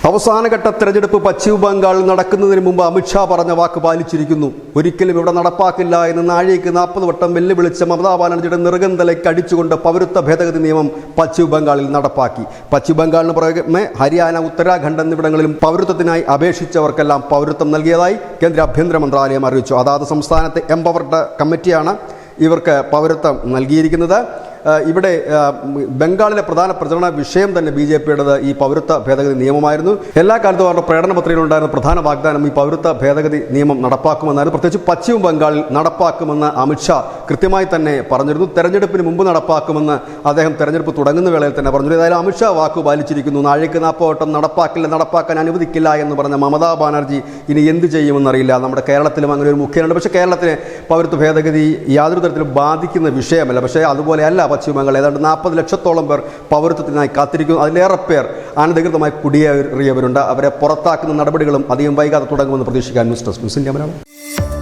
അവസാനഘട്ട തെരഞ്ഞെടുപ്പ് പശ്ചിമ ബംഗാളിൽ നടക്കുന്നതിന് മുമ്പ് അമിത്ഷാ പറഞ്ഞ വാക്ക് പാലിച്ചിരിക്കുന്നു. ഒരിക്കലും ഇവിടെ നടപ്പാക്കില്ല എന്ന് നാഴികയ്ക്ക് 40 വട്ടം വെല്ലുവിളിച്ച മമതാ ബാനർജിയുടെ നെറുകന്തലേക്ക് അടിച്ചുകൊണ്ട് പൗരത്വ ഭേദഗതി നിയമം പശ്ചിമ ബംഗാളിൽ നടപ്പാക്കി. പശ്ചിമ ബംഗാളിന് പുറമെ ഹരിയാന, ഉത്തരാഖണ്ഡ് എന്നിവിടങ്ങളിലും പൗരത്വത്തിനായി അപേക്ഷിച്ചവർക്കെല്ലാം പൗരത്വം നൽകിയതായി കേന്ദ്ര ആഭ്യന്തര മന്ത്രാലയം അറിയിച്ചു. അതാത് സംസ്ഥാനത്തെ എംപവർഡ് കമ്മിറ്റിയാണ് ഇവർക്ക് പൗരത്വം നൽകിയിരിക്കുന്നത്. ഇവിടെ ബംഗാളിലെ പ്രധാന പ്രചരണ വിഷയം തന്നെ BJPയുടേത് ഈ പൗരത്വ ഭേദഗതി നിയമമായിരുന്നു. എല്ലാ കാലത്തും അവരുടെ പ്രകടന പത്രികയിലുണ്ടായിരുന്ന പ്രധാന വാഗ്ദാനം ഈ പൗരത്വ ഭേദഗതി നിയമം നടപ്പാക്കുമെന്നായിരുന്നു. പ്രത്യേകിച്ച് പശ്ചിമ ബംഗാളിൽ നടപ്പാക്കുമെന്ന് അമിത്ഷാ കൃത്യമായി തന്നെ പറഞ്ഞിരുന്നു. തെരഞ്ഞെടുപ്പിന് മുമ്പ് നടപ്പാക്കുമെന്ന് അദ്ദേഹം തെരഞ്ഞെടുപ്പ് തുടങ്ങുന്ന വേളയിൽ തന്നെ പറഞ്ഞു. ഏതായാലും അമിത്ഷാ വാക്ക് പാലിച്ചിരിക്കുന്നു. നാഴികയ്ക്ക് 40 വട്ടം നടപ്പാക്കാൻ അനുവദിക്കില്ല എന്ന് പറഞ്ഞ മമതാ ബാനർജി ഇനി എന്ത് ചെയ്യുമെന്നറിയില്ല. നമ്മുടെ കേരളത്തിലും അങ്ങനെ ഒരു മുഖ്യനുണ്ട്. പക്ഷേ കേരളത്തിലെ പൗരത്വ ഭേദഗതി യാതൊരു തരത്തിലും ബാധിക്കുന്ന വിഷയമല്ല. പക്ഷേ അതുപോലെയല്ല പശ്ചിമ ബംഗാൾ. ഏതാണ്ട് 40 ലക്ഷത്തോളം പേർ പൗരത്വത്തിനായി കാത്തിരിക്കുന്നു. അതിലേറെ പേർ അനധികൃതമായി കുടിയേറിയവരുണ്ട്. അവരെ പുറത്താക്കുന്ന നടപടികളും അധികം വൈകാതെ തുടങ്ങുമെന്ന് പ്രതീക്ഷിക്കാൻ. News desk news India Malayalam.